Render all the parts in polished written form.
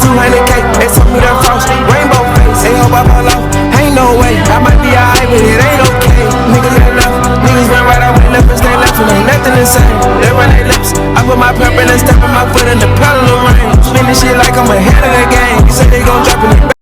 200K, they told me the frost, rainbow face. They hope I fall off, ain't no way. I might be alright, but it ain't okay. Niggas ain't left, niggas went right, I went left and stay left, and ain't nothing the same. They run their lips, I put my purple and step on my foot in the pedal of rain. Spin this shit like I'm ahead of the game. You say they gon' drop in the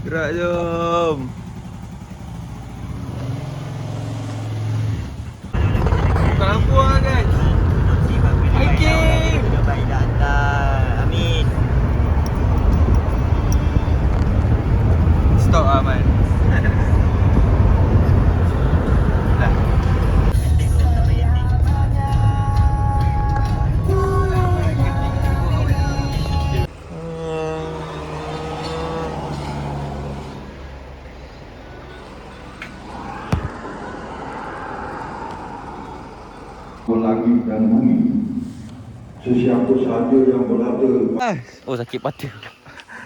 Gerak jom. Buka lampu lah guys. Hiking. Baik datang. Amin. Stop Aman. Dah. Langit dan bumi, sesiapa sahaja yang berada. Oh sakit mata.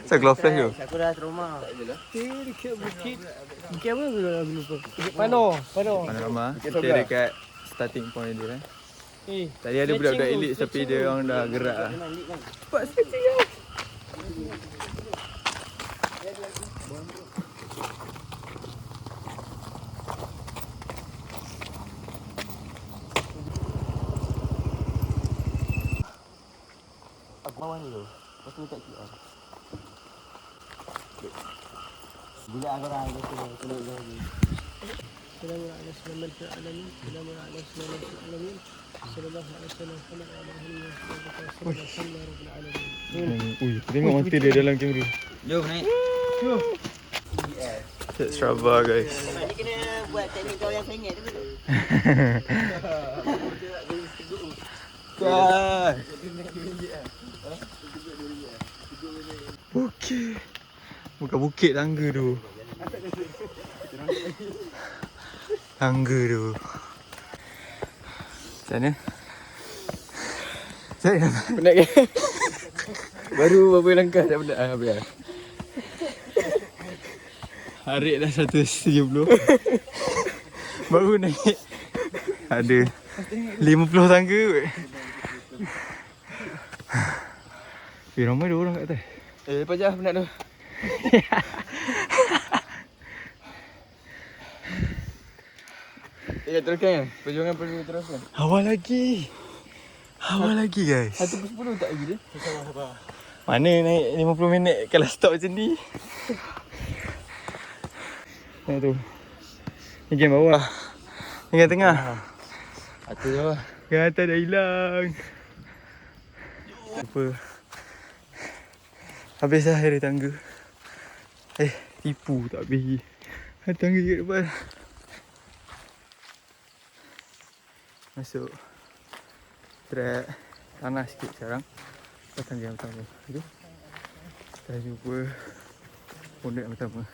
Saya glove flash tu. Aku dah trauma. Dekat bukit. Bukit apa aku lupa. Bukit Pano. Panorama. Kita dekat starting point dia. Tadi ada budak-budak elit tapi dia orang dah gerak lah. Cepat sekali guys. Aku bawa dulu. Lepas tu letak QR. Bila aku dah ada kena lagi. Tengok mata dia dalam kamera. Jom naik. Set Strava guys. Ni kena buat teknik kau yang sengit tu. Guys. Bukit. Bukan bukit tangga tu. Tangga tu. Macam mana? Saya Penat ke? Baru berapa langkah dah penat. Biar. Harik dah 170. Baru naik. Ada 50 tangga kot. Ramai ada orang kat atas. Lepas je penat tu. Teruskan ya? Perjuangan perlu teruskan. Awal lagi guys. 1/10 tak lagi dia? Mana naik 50 minit kalau stop macam ni. Tengok tu. Ni game bawah. Ni game tengah. Atas je lah. Game atas dah hilang. Apa? Habis dah air tangga. Tipu tak habis. Ada tangga kat depan. Masuk track tanah sikit sekarang. Lepas tangga yang pertama tu kita jumpa pondok yang pertama.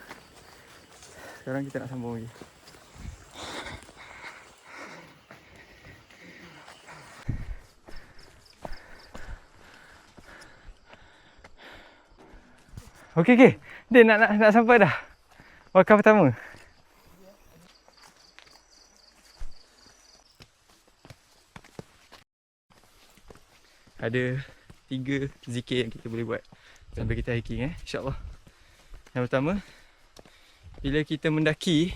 Sekarang kita nak sambung lagi. Okey. Dia nak sampai dah. Wakaf pertama. Ada 3 zikir yang kita boleh buat sambil kita hiking insya-Allah. Yang pertama, bila kita mendaki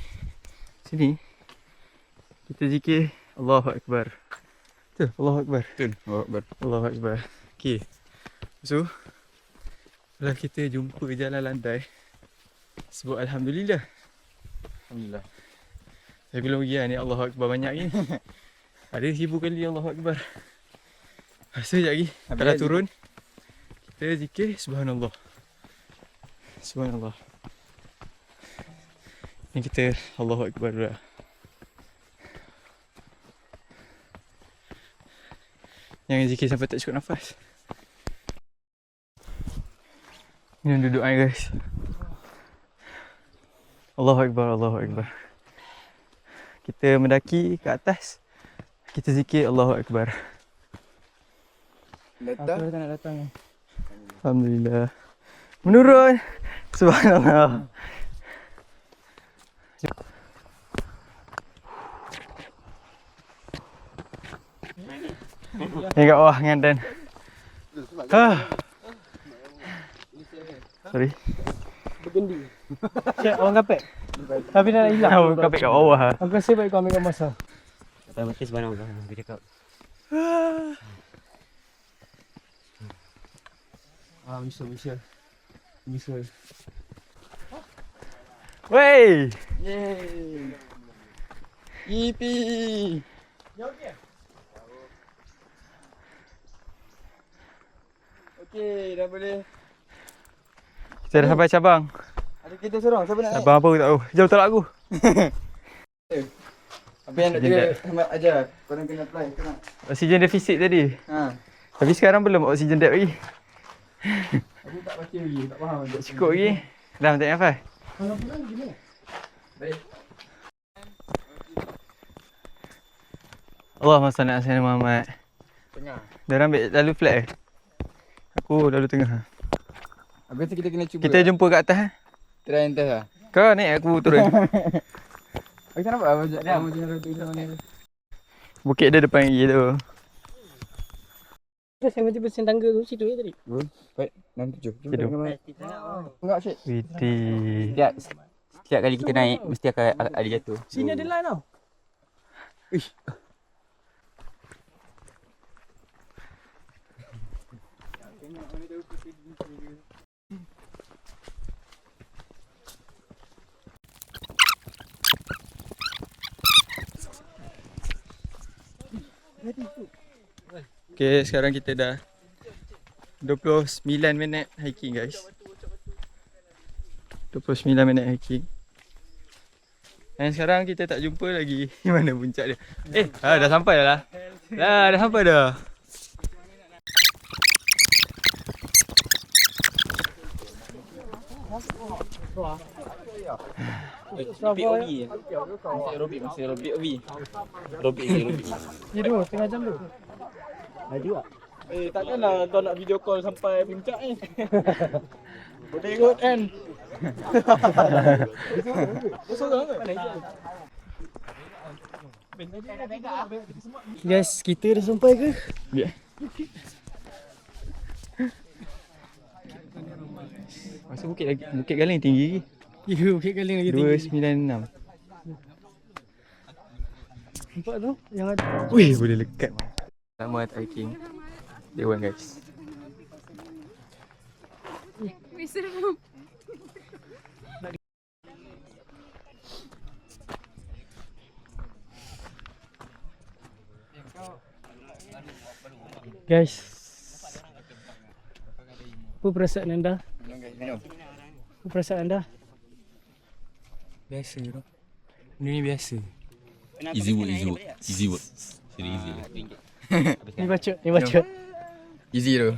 sini, kita zikir Allahu Akbar. Betul, Allahu Akbar. Betul. Allahu Akbar. Okey. So, kalau kita jumpa jalan landai, sebut Alhamdulillah. Alhamdulillah. Saya belum pergi ni Allahu Akbar banyak ni. Ada 1000 kali Allahu Akbar. Sekejap lagi. Kalau turun, kita zikir Subhanallah. Subhanallah. Ni kita Allahu Akbar dulu lah. Jangan zikir sampai tak cukup nafas. Ini duduk air guys. Allahu Akbar, Allahu Akbar. Kita mendaki ke atas, kita zikir Allahu Akbar. Aku tak nak datang. Alhamdulillah. Menurun. Subhanallah. Ni kat bawah dengan Dan. Sorry. Bergendi. Cik, orang kapek. Tapi dah nak hilang. Aku kapek kat bawah. Aku rasa baik kau ambil gambar masa. Tak mati sebarang kau. Aku cakap. Bisa. Wey. Yeay. EP. Okey, dah boleh. Kita dah sampai cabang. Ada kita seorang, siapa nak naik? Cabang apa aku tak tahu. Jauh tolak aku. Apa yang nak jaga Ahmad ajar. Korang kena apply, kena. Oksigen defisit tadi. Ha. Tapi sekarang belum oksigen depth lagi. Aku tak baca lagi, tak faham. Tak cukup lagi. Dah tak hafal. Kalau pulang gini. Baik. Allahumma salli ala sayyidina Muhammad. Tengah. Diorang ambil lalu flat Aku lalu tengah. Habis tu kita kena cuba. Kita jumpa kat atas try atas lah. Kau naik aku turun. Aku tak nampak macam dia macam tu mana. Bukit dia depan lagi tu. Terus yang mesti bersen tangga tu situ ya tadi. Baik, 67. Situ. Enggak shit. Witi. Setiap kali kita naik, mesti akan ada jatuh. Sini ada line tau. Ish. Okay, sekarang kita dah 29 minit hiking guys. 29 minit hiking. Dan sekarang kita tak jumpa lagi mana puncak dia. Dah sampai dah lah. Dah sampai dah. Tidur tengah jam tu. Laju tak? Takkanlah kau nak video call sampai puncak ni. Boleh ikut kan? Guys, kita dah sampai ke? Ya. Masa Bukit Galing tinggi lagi. Ya, Bukit Galing lagi tinggi. 296. Nampak tu? Yang ada. Wih, boleh lekat. Selamat hiking. Dewan guys. Guys, apa perasaan anda? Apa perasaan anda? Biasa tu. Benda ni biasa. Easy work. Very easy. Ni baca. Easy tu.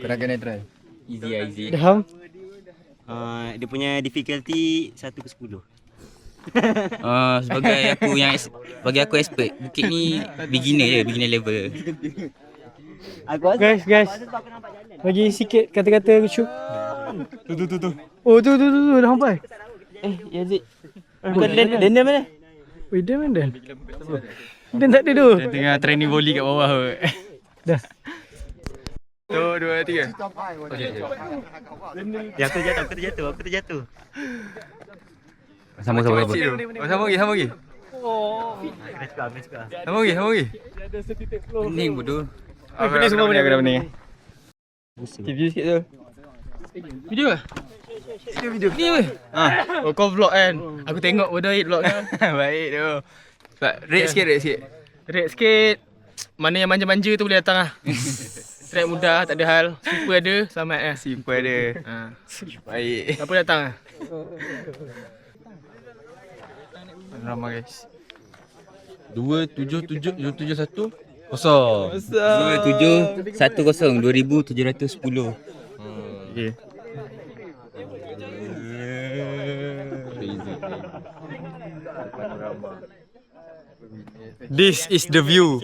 Korang kena try. Easy. Dah. Dia punya difficulty 1/10. Sebagai aku expert, bukit ni beginner level. Guys. Bagi sikit kata-kata Syuk. Tu. Oh, tu dah sampai. Yazid. Dan mana? Weh, dia mana? Dan tak ada tu. Dia tengah training volley kat bawah. Dah. Tu, 2, 3. Ya, aku terjatuh. Sama. Sama lagi. Kena suka. Sama lagi. Ada setitik flow. Pening bodoh. Aku dah semua benda. Aku dah pening. Review sikit tu. Video ke? Video. Ni apa? Oh, kau vlog kan? Aku tengok bodoh vlog kau. Baik tu. Rate sikit. Rate sikit. Mana yang manja-manja tu boleh datang lah. Track mudah, tak ada hal. Super ada, selamat lah. Simple ada. Baik. Apa datang lah? Ramai guys. 27771 kosong. 2710 2710. Okay. This is the view.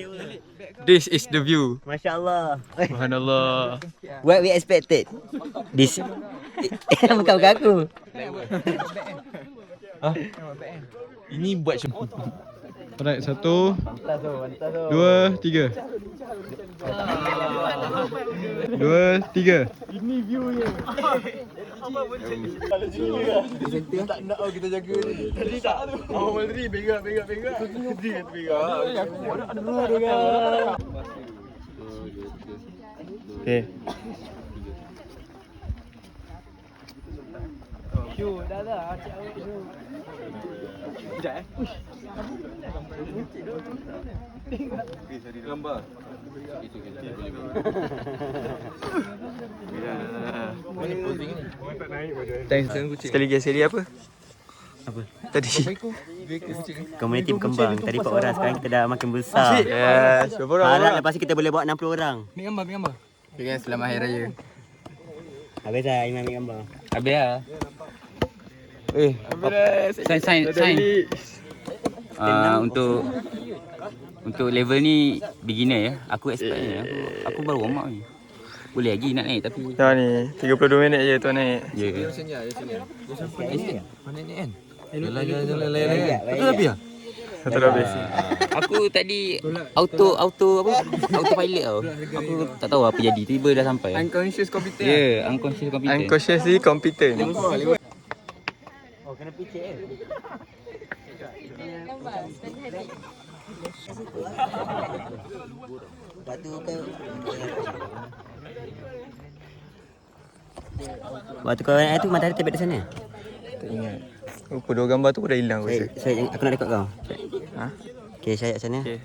This is the view. Masya Allah. Subhanallah. What we expected. This. Bukan aku. Ini buat macam Alright, 1, 2, 3. 2, 3. Ini view je. Tak nak kita jaga. Tadi tak. Awal tadi bengak. Dia bengak. Okay. Sekali apa? Apa? Tadi. Komuniti berkembang. Tadi 4 orang, sekarang kita dah makin besar. Yes, berapa orang? Harap lepas ni kita boleh bawa 60 orang. ambil gambar. Dengan selamat hari raya. Habis dah Imam ambil gambar. Habis lah. Sign. Untuk level ni beginner ya. Aku expert ni. Aku baru warm up ni. Boleh lagi nak naik tapi Dah ni, 32 minit je tuan naik. ya. Mana ni kan? Jalan. Betul tapi ya? Satu lebih. Aku tadi auto pilot tau. Aku tak tahu apa jadi. Tiba dah sampai. Unconscious computer. Ya, unconscious computer. Unconsciously competent. Oh, kena picit Waktu kau naik tu matahari terbit di sana. Tak ingat. Rupa dua gambar tu dah hilang aku rasa. Aku nak rekod kau. Ha? Okey, saya kat sana. Okey.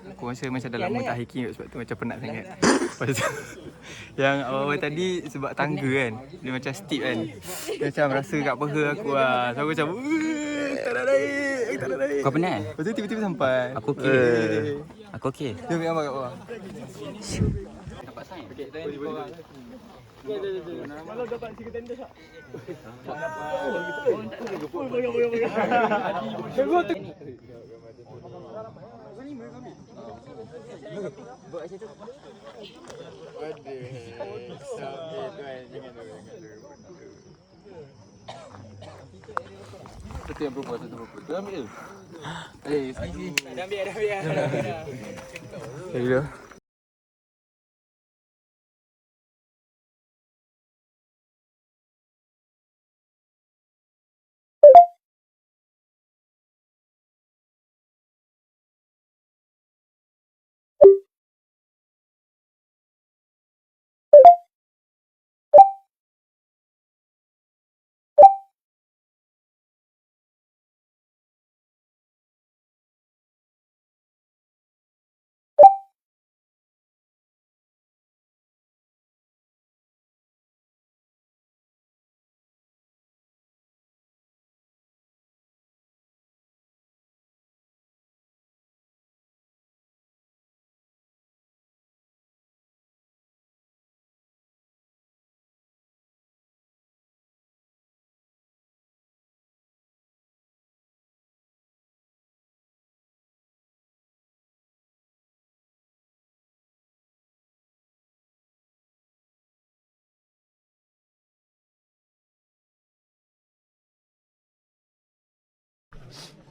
Aku rasa macam dah lama tak hiking kot, sebab tu macam penat sangat. Lepas tu yang awal-awal tadi sebab tangga kan, dia macam steep kan. Dia macam rasa kat peha aku lah. So aku macam tak nak naik. Kau penat? Lepas tu tiba-tiba sampai. Aku okey. Aku okey. Dia ambil gambar kat bawah. Dapat sign. Okey, tanya di bawah. Malam dapat 3 tender tak? Satu yang perempuan, satu perempuan. Tu ambil je. Sini. Dah ambil. Dah.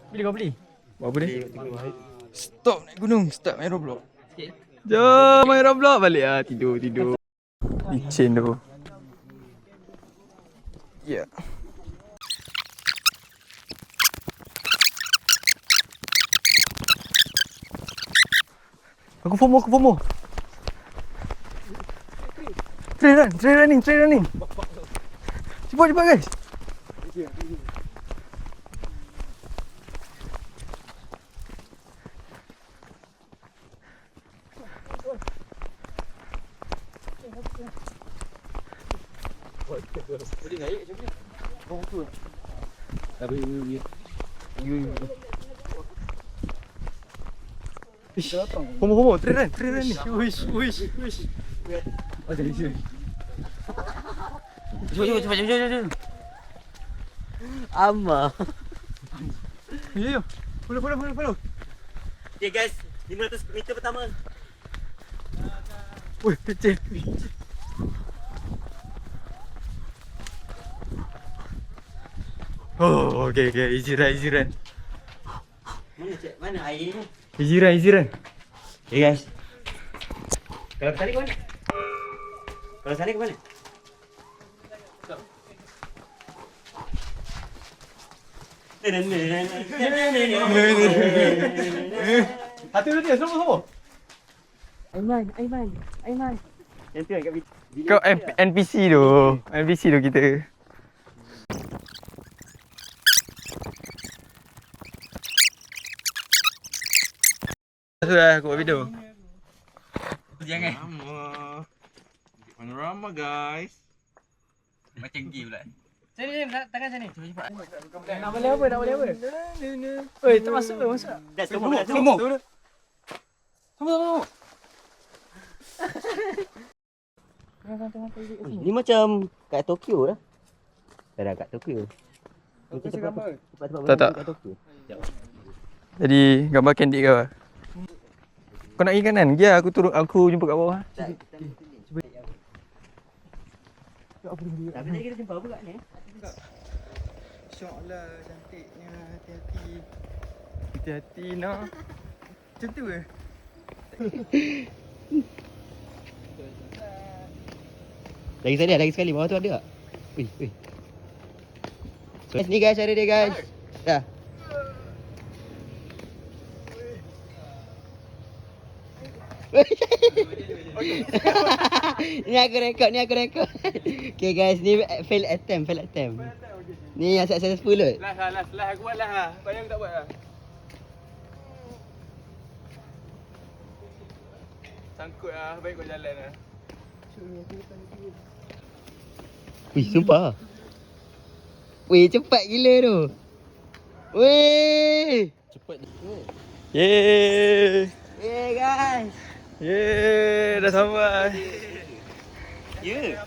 Beli kau beli? Buat apa ni? Stop naik gunung, start main Roblox. Jom main Roblox balik lah, tidur. Licin tu. Ya. Aku FOMO. Trail running. Cepat guys. FOMO, trail run ni. Wish. Cepat. Amma. Ya. Follow. Okay guys, 500 meter pertama. Wih, kecil. Oh, okay. Easy run. Mana cik? Mana air ni? Easy run. Okay guys. Kalau tadi ke mana? Kalau sana ke mana? Hati dia semua. Aiman. Yang tu kat Kau NPC tu kita. Sudah aku buat video. Jangan. Panorama guys. Macam gay pula. Sini, tangan sini. Nak boleh apa? Oi, termasuk ke? Masuk. dah semua. Ni macam kat Tokyo dah. Dah kat Tokyo. Tak. Kat Tokyo. Jadi gambar candid kau. Kau nak pergi kanan? Ya, aku jumpa kat bawah. Tapi kita jumpa apa kat ni? Syok lah cantiknya. Hati-hati nak. Macam tu ke? Lagi sekali. Bawah tu ada tak? Wih. So, ni guys, ada dia guys. Dah. Ni aku rekod. Okay guys, ni fail attempt. Ni yang successful kot. Last aku buat lah. Bayang aku tak buat lah. Sangkut lah, baik kau jalan lah. Wih, sumpah. Wih, cepat gila tu. Wih. Yeay. Yeah guys. Yeay, dah sampai. Ya.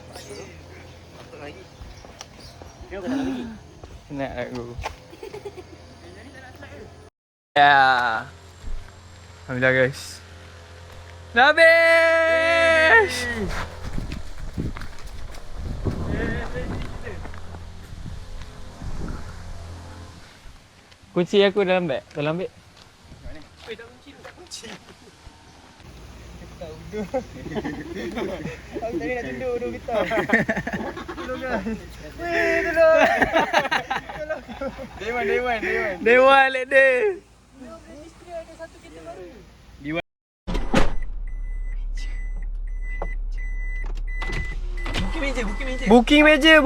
Penat aku. Ya. Alhamdulillah guys. Dah habis. Kunci aku dalam beg. Dalam beg. Aku tadi nak tunduk dulu kita. Tolong guys. Weh, tolong. Dewan let dia. Booking meja.